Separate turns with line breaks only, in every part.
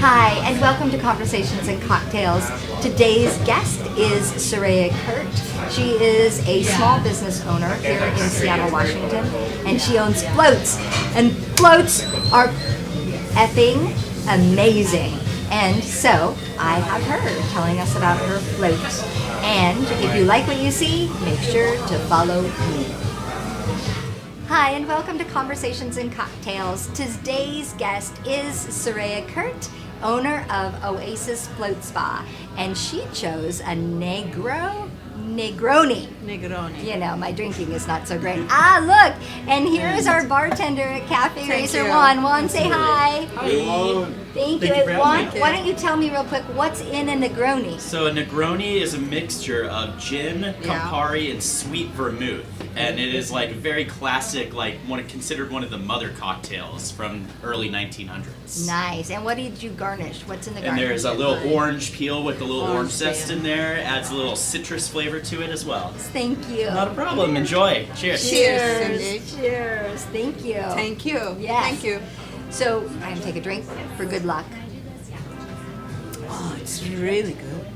Hi, and welcome to Conversations and Cocktails. Today's guest is Surreya Kurt. She is a small business owner here in Seattle, Washington, and she owns floats. And floats are effing amazing. And so I have her telling us about her floats. And if you like what you see, make sure to follow me. Hi, and welcome to Conversations and Cocktails. Today's guest is Surreya Kurt, owner of Oasis Float Spa, and she chose a Negroni.
Negroni.
You know, my drinking is not so great. Look, and here is our bartender at Cafe Racer Juan. Juan, say hi.
Hi.
Thank you. Juan, why don't you tell me real quick what's in a Negroni?
So a Negroni is a mixture of gin, Campari, and sweet vermouth. And it is like very classic, like considered one of the mother cocktails from early 1900s.
Nice. And what did you garnish? What's in the garnish?
And there's a little orange peel with a little orange zest in there. Adds a little citrus flavor to it as well.
Thank you.
Not a problem. Enjoy. Cheers.
Cheers. Cheers. Thank you.
Thank you.
Yes.
Thank you.
So I'm gonna take a drink for good luck.
Oh, it's really good.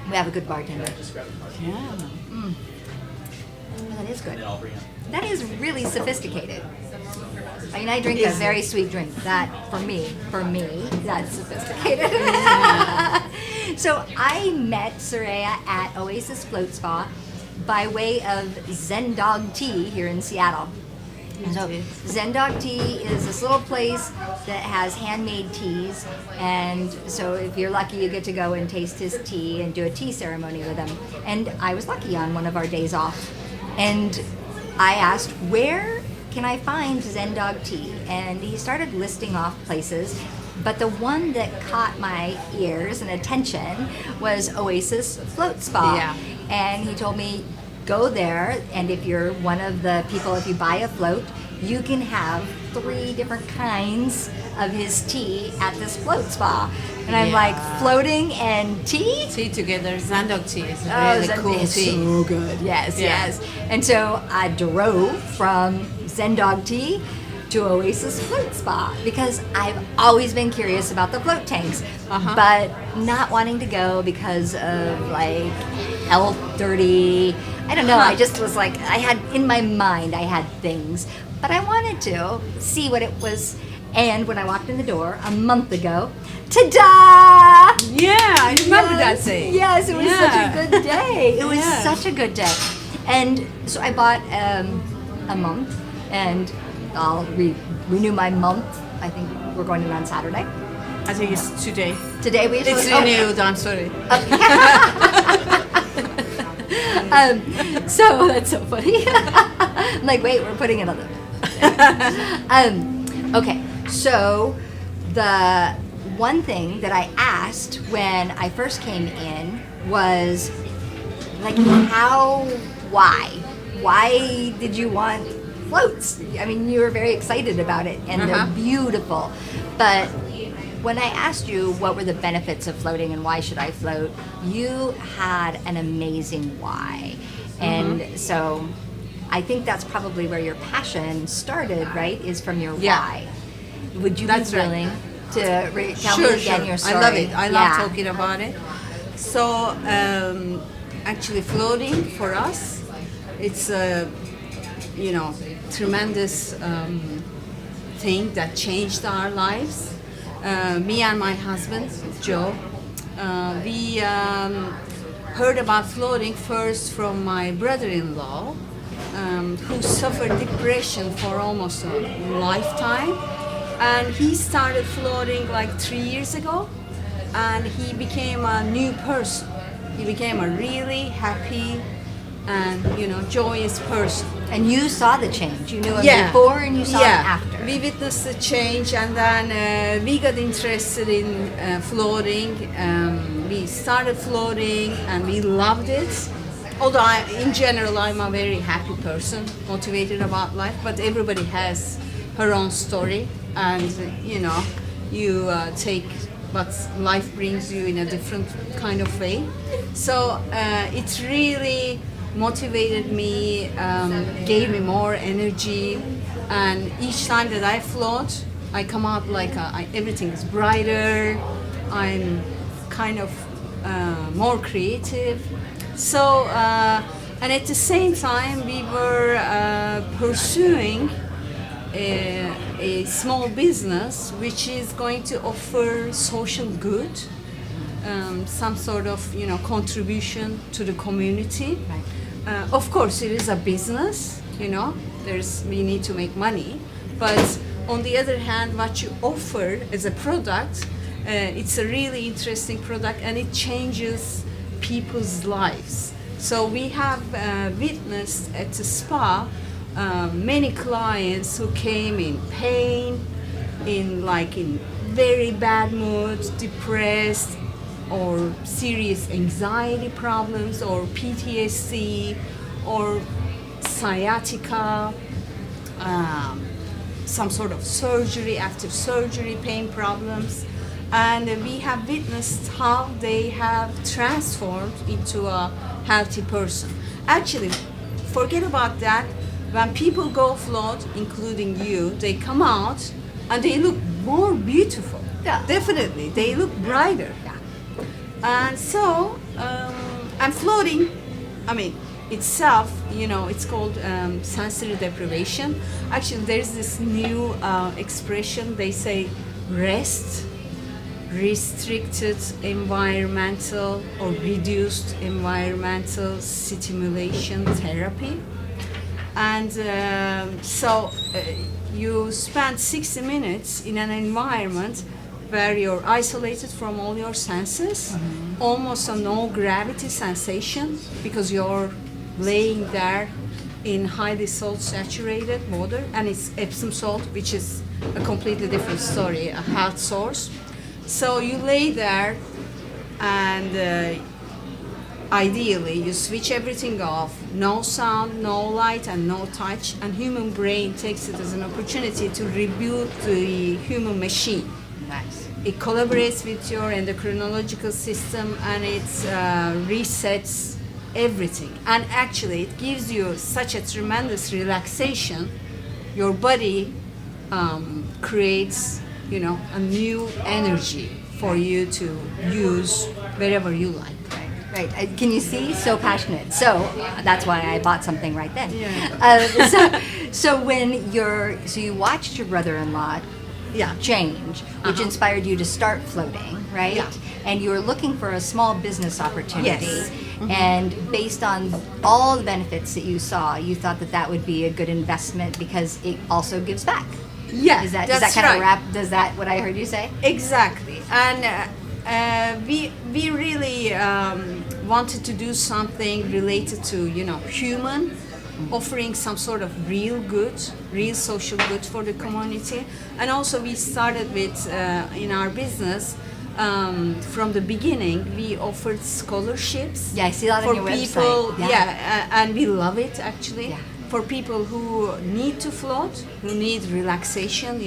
We have a good bartender.
Yeah.
That is good.
And I'll bring it.
That is really sophisticated. I mean, I drink a very sweet drink. That, for me, that's sophisticated. So I met Surreya at Oasis Float Spa by way of Zen Dog Tea here in Seattle. And so Zen Dog Tea is this little place that has handmade teas, and so if you're lucky you get to go and taste his tea and do a tea ceremony with him. And I was lucky on one of our days off, and I asked, where can I find Zen Dog Tea? And he started listing off places, but the one that caught my ears and attention was Oasis Float Spa.
Yeah.
And he told me, go there, and if you're one of the people, if you buy a float, you can have 3 different kinds of his tea at this float spa. And I'm like, floating and tea?
Tea together, Zandok tea is
Oh,
really cool
it's
tea.
so good. Yes,
Yeah.
yes. And so I drove from Zen Dog Tea to Oasis Float Spa because I've always been curious about the float tanks, but not wanting to go because of like health, dirty. I don't know. I just was like, I had in my mind, I had things, but I wanted to see what it was. And when I walked in the door a month ago, ta-da!
Yeah, I remember that day.
Yes, it was such a good day. It was
Yeah.
such a good day. And so I bought a month, and I'll renew my month. I think we're going in on Saturday.
I think it's today.
Today we
It's renewed, I'm sorry.
So that's so funny. I'm like, wait, we're putting it on the. Okay, so the one thing that I asked when I first came in was like, why did you want floats? I mean, you were very excited about it, and they're beautiful. But when I asked you what were the benefits of floating and why should I float, you had an amazing why. And so I think that's probably where your passion started, right? Is from your why. Would you be willing to tell me again your story?
I love it. I love talking about it. So actually floating for us, it's a tremendous thing that changed our lives. Me and my husband, Joe, we heard about floating first from my brother-in-law, who suffered depression for almost a lifetime. And he started floating like 3 years ago, and he became a new person. He became a really happy and joyous person.
And you saw the change. You knew him before, and you saw him after.
We witnessed the change, and then we got interested in floating. We started floating, and we loved it. Although in general, I'm a very happy person, motivated about life, but everybody has her own story, and you take what life brings you in a different kind of way. So it really motivated me, gave me more energy, and each time that I float, I come out like everything is brighter, I'm kind of more creative. So, and at the same time, we were pursuing a small business which is going to offer social good, some sort of contribution to the community.
Right.
Of course, it is a business. We need to make money, but on the other hand, what you offer as a product, it's a really interesting product, and it changes people's lives. So we have witnessed at the spa many clients who came in pain, in very bad mood, depressed, or serious anxiety problems, or PTSD, or sciatica, some sort of surgery, after surgery pain problems. And we have witnessed how they have transformed into a healthy person. Actually, forget about that. When people go float, including you, they come out and they look more beautiful.
Yeah.
Definitely, they look brighter.
Yeah.
And so, and floating, itself, it's called sensory deprivation. Actually, there's this new expression. They say rest, restricted environmental or reduced environmental stimulation therapy. And you spend 60 minutes in an environment where you're isolated from all your senses, almost a no gravity sensation, because you're laying there in highly salt saturated water, and it's Epsom salt, which is a completely different story, a health source. So you lay there, and ideally you switch everything off, no sound, no light, and no touch, and human brain takes it as an opportunity to reboot the human machine.
Nice.
It collaborates with your endocrinological system, and it resets everything. And actually, it gives you such a tremendous relaxation. Your body creates, a new energy for you to use wherever you like.
Right. Can you see? So passionate. So that's why I bought something right then.
Yeah.
So when you watched your brother-in-law change, which inspired you to start floating, right?
Yeah.
And you were looking for a small business opportunity.
Yes.
And based on all the benefits that you saw, you thought that would be a good investment because it also gives back.
Yeah,
Is that
that's
kind
right.
of wrap? Does that what I heard you say?
Exactly. And we really wanted to do something related to human, offering some sort of real social good for the community. And also we started with in our business from the beginning we offered scholarships.
Yeah, I see that
for
on your
people.
website.
And we love it actually.
Yeah.
For people who need to float, who need relaxation,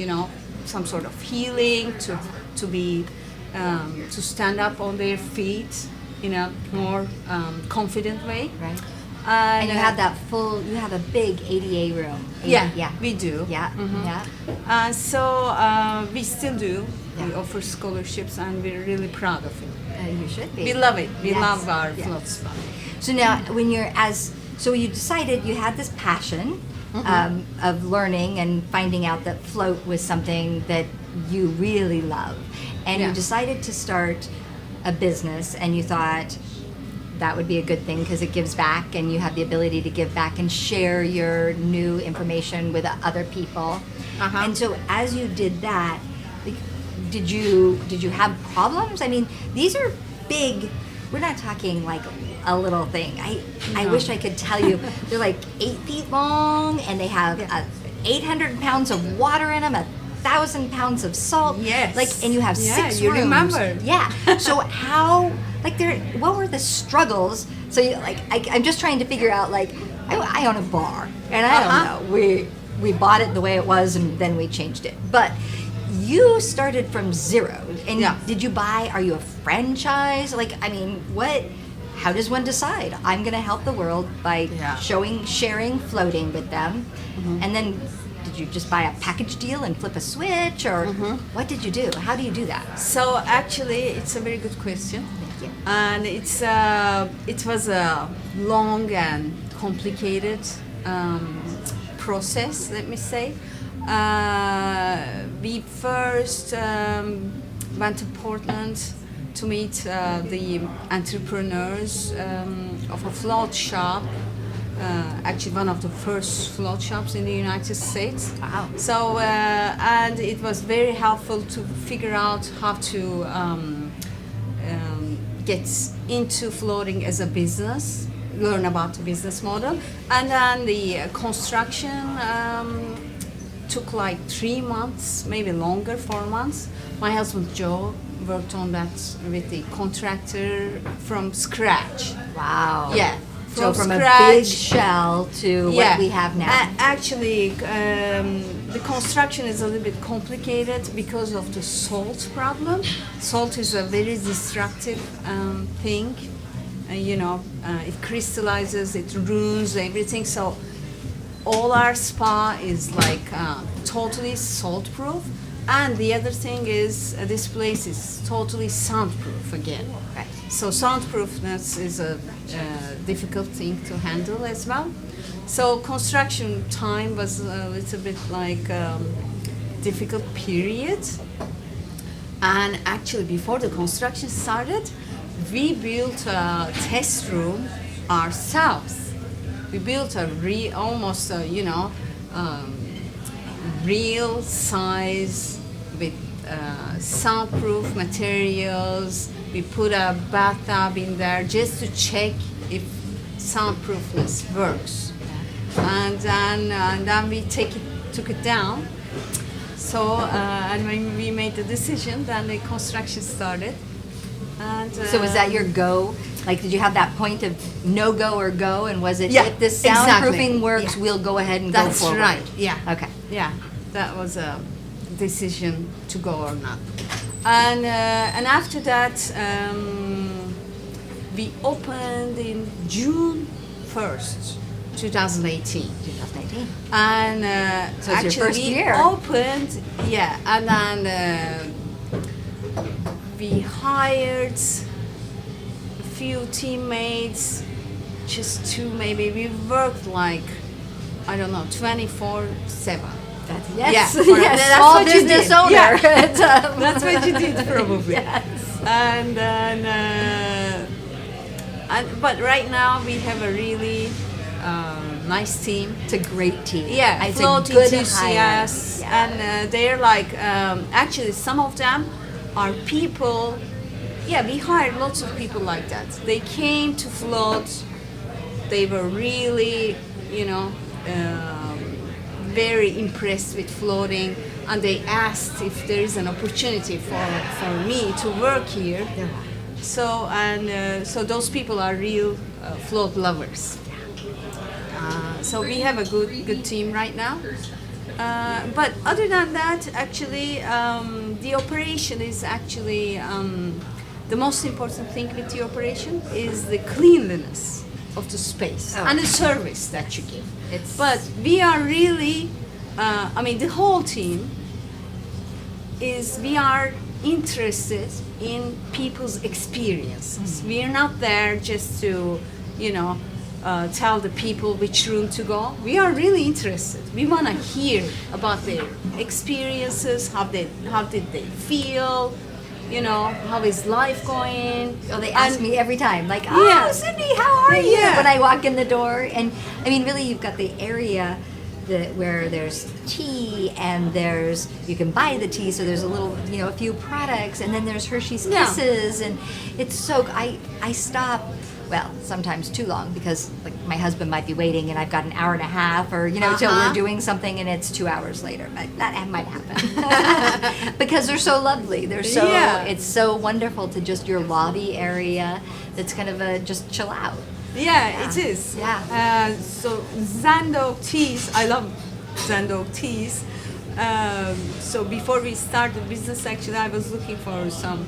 some sort of healing, to be to stand up on their feet in a more confident way.
Right. And you have you have a big ADA room.
Yeah, we do.
Yeah, yeah.
So we still do.
Yeah.
We offer scholarships, and we're really proud of it.
You should be.
We love it. We
Yes.
love our
Yeah.
float spa.
So now, so you decided you had this passion of learning and finding out that float was something that you really love, and
Yeah.
you decided to start a business, and you thought that would be a good thing because it gives back, and you have the ability to give back and share your new information with other people.
Uh-huh.
And so, as you did that, like, did you have problems? I mean, these are big. We're not talking like a little thing. I
No.
wish I could tell you. They're like 8 feet long, and they have 800 pounds of water in them, 1,000 pounds of salt.
Yes.
And you have
Yeah,
6
you
rooms.
remember.
Yeah. So what were the struggles? So I'm just trying to figure out, I own a bar, and I don't know. We bought it the way it was, and then we changed it. But you started from zero, and did you buy? Are you a franchise? How does one decide? I'm going to help the world by sharing floating with them, and then Did you just buy a package deal and flip a switch, or what did you do? How do you do that?
So actually, it's a very good question,
Thank you.
and it was a long and complicated process. Let me say, we first went to Portland to meet the entrepreneurs of a float shop. Actually, one of the first float shops in the United States.
Wow.
So, and it was very helpful to figure out how to get into floating as a business, learn about the business model, and then the construction took like 3 months, maybe longer, 4 months. My husband Joe worked on that with the contractor from scratch.
Wow.
Yeah.
So from a
scratch.
big shell to what we have now.
Actually, the construction is a little bit complicated because of the salt problem. Salt is a very destructive thing. It crystallizes, it ruins everything. So all our spa is like totally salt proof. And the other thing is this place is totally soundproof again.
Right.
So soundproofness is a difficult thing to handle as well. So construction time was a little bit like difficult period. And actually before the construction started, we built a test room ourselves. We built a real size with soundproof materials. We put a bathtub in there just to check if soundproofness works. And then we took it down. So and when we made the decision, then the construction started. And
So was that your go? Like, did you have that point of no go or go? And was it,
Yeah,
if this
exactly.
soundproofing works,
Yeah.
we'll go ahead and
That's
go forward?
right. Yeah.
Okay.
Yeah, that was a decision to go or not. And after that, we opened in June 1st, 2018.
2018.
And
So it's your
actually
first
we
year.
opened, yeah, and then we hired a few teammates, just two maybe. We worked like, I don't know, 24/7.
Yes,
Yeah,
yes,
that's
small
what you
business
did.
owner.
Yeah. That's what you did probably.
Yes.
And then, but right now we have a really nice team.
It's a great team.
Yeah,
It's
float
a good
enthusiasts,
hire. Yeah.
and they're like actually some of them are people. Yeah, we hired lots of people like that. They came to float. They were really, very impressed with floating, and they asked if there is an opportunity for me to work here.
Yeah.
So those people are real float lovers. So we have a good team right now. But other than that, actually, the operation is actually the most important thing with the operation is the cleanliness of the space
Oh.
and the service that you give.
It's-
But we are really, the whole team we are interested in people's experiences. We are not there just to, tell the people which room to go. We are really interested. We want to hear about their experiences, how did they feel, how is life going.
Oh, they ask me every time, like,
Yeah.
"Oh, Cindy, how are you?"
Yeah.
When I walk in the door, and I mean, really, you've got the area where there's tea, and you can buy the tea, so there's a little, a few products, and then there's Hershey's
Yeah.
Kisses, and it's so. I stop. Well, sometimes too long because like my husband might be waiting and I've got an hour and a half, or till we're doing something and it's 2 hours later. That might happen because they're so lovely.
Yeah.
It's so wonderful to just your lobby area. That's kind of just chill out.
Yeah, it is.
Yeah.
So Zandog teas, I love Zandog teas. So before we started business, actually, I was looking for some,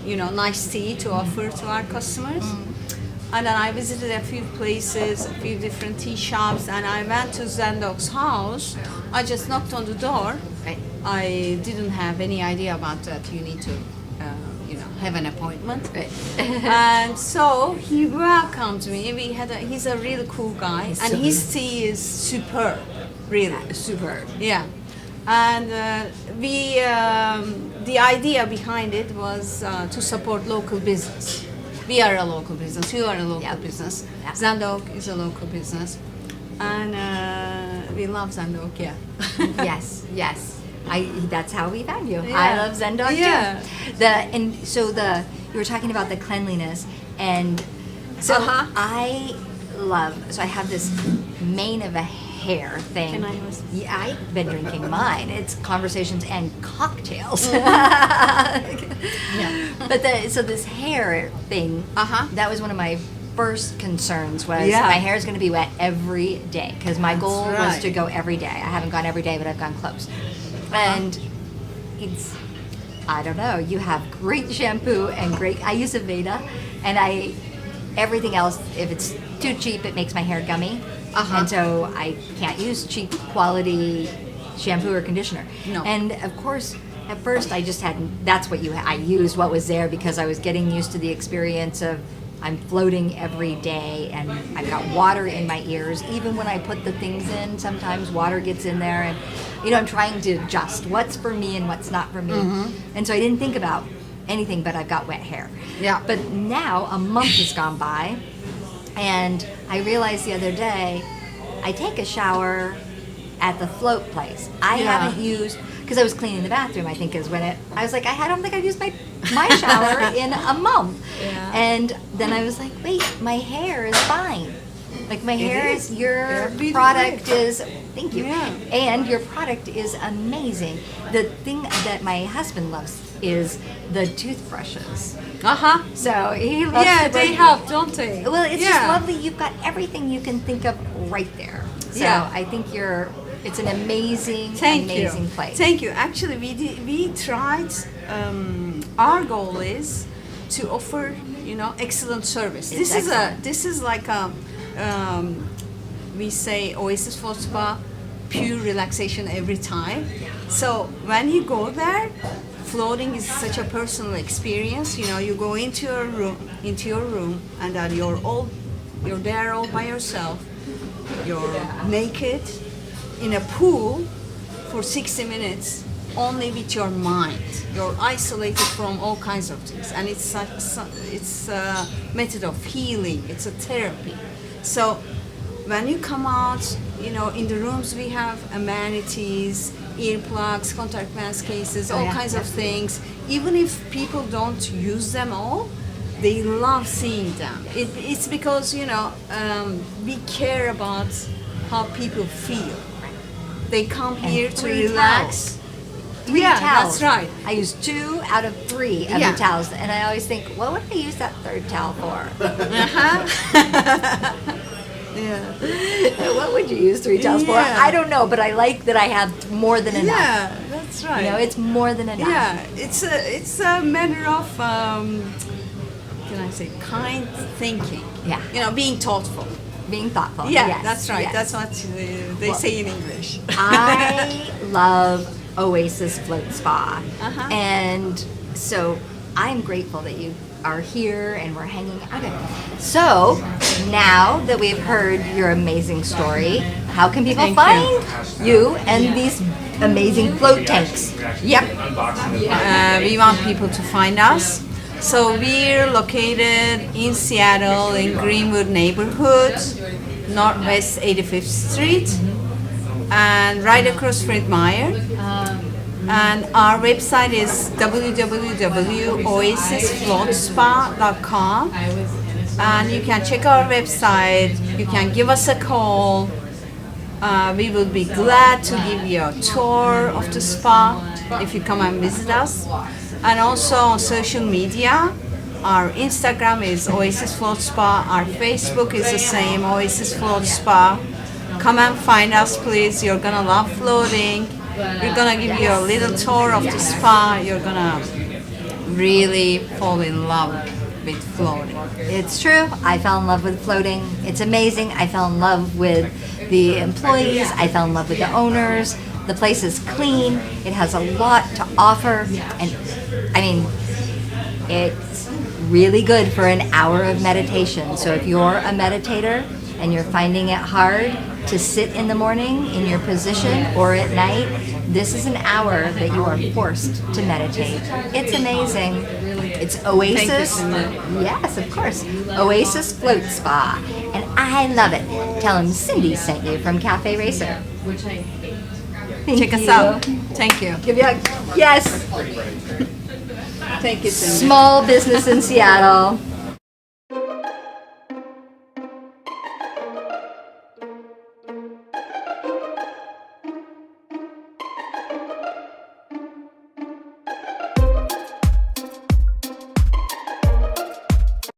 nice tea to offer to our customers. And then I visited a few places, a few different tea shops, and I went to Zendok's house. I just knocked on the door.
Right.
I didn't have any idea about that. You need to, have an appointment.
Right.
And so he welcomed me. He's a really cool guy, and his tea is superb, really superb. Yeah, and the idea behind it was to support local business. We are a local business. You are a local business.
Yeah.
Zendok is a local business, and we love Zendok. Yeah.
Yes. That's how we found you.
Yeah.
I love Zendog
Yeah.
too. You were talking about the cleanliness, and so I have this mane of a hair thing.
Can I use-
Yeah, I've been drinking mine. It's conversations and cocktails. But so this hair thing, that was one of my first concerns was my hair is going to be wet every day because my goal was to go every day. I haven't gone every day, but I've gone close. And I don't know, you have great shampoo and I use Aveda, and everything else, if it's too cheap, it makes my hair gummy. And so I can't use cheap quality shampoo or conditioner.
No.
And of course, at first I just I used what was there because I was getting used to the experience of I'm floating every day and I've got water in my ears. Even when I put the things in, sometimes water gets in there, and I'm trying to adjust what's for me and what's not for me. And so I didn't think about anything, but I've got wet hair.
Yeah.
But now a month has gone by, and I realized the other day I take a shower at the float place. I haven't used, because I was cleaning the bathroom, I think is when I was like, I don't think I've used my shower in a month.
Yeah.
And then I was like, wait, my hair is fine. Like my hair is, your
beautiful.
product is, thank you.
Yeah.
And your product is amazing. The thing that my husband loves is the toothbrushes. So he loves
Yeah,
to
they
brush-
help, don't they?
Well, it's just lovely. You've got everything you can think of right there. So I think it's an amazing place.
Thank you. Actually, we tried. Our goal is to offer, excellent service.
It's
This is like a, we say Oasis Float Spa, pure relaxation every time. So when you go there, floating is such a personal experience. You go into your room, and then you're there all by yourself. You're naked in a pool for 60 minutes only with your mind. You're isolated from all kinds of things, and it's a method of healing. It's a therapy. So when you come out, in the rooms we have amenities, earplugs, contact mask cases, all kinds of things. Even if people don't use them all, they love seeing them. It's because we care about how people feel. They come here to
3
relax.
Towels. 3
Yeah,
towels.
that's right.
I use 2 out of 3 of the towels, and I always think, what would I use that 3rd towel for? What would you use 3 towels for?
Yeah.
I don't know, but I like that I have more than enough.
Yeah, that's right.
It's more than enough.
Yeah, it's a matter of can I say kind thinking.
Yeah.
Being thoughtful.
Being thoughtful.
Yeah,
Yes,
that's right.
yes.
That's what they say in English.
I love Oasis Float Spa. And so I'm grateful that you are here and we're hanging out. Okay. So now that we've heard your amazing story, how can people find you and these amazing float tanks?
Yep. We want people to find us. So we're located in Seattle in Greenwood neighborhood, Northwest 85th Street, and right across Fred Meyer. And our website is www.oasisfloatspa.com. And you can check our website, you can give us a call. We will be glad to give you a tour of the spa if you come and visit us. And also on social media, our Instagram is Oasis Float Spa, our Facebook is the same, Oasis Float Spa. Come and find us, please. You're gonna love floating. We're gonna give you a little tour of the spa. You're gonna really fall in love with floating.
It's true. I fell in love with floating. It's amazing. I fell in love with the employees. I fell in love with the owners. The place is clean. It has a lot to offer. And I mean, it's really good for an hour of meditation. So if you're a meditator and you're finding it hard to sit in the morning in your position or at night, this is an hour that you are forced to meditate. It's amazing. It's Oasis. Yes, of course. Oasis Float Spa. And I love it. Tell them Cindy sent you from Cafe Racer.
Check us out. Thank you.
Give you a yes.
Thank you, Cindy.
Small business in Seattle.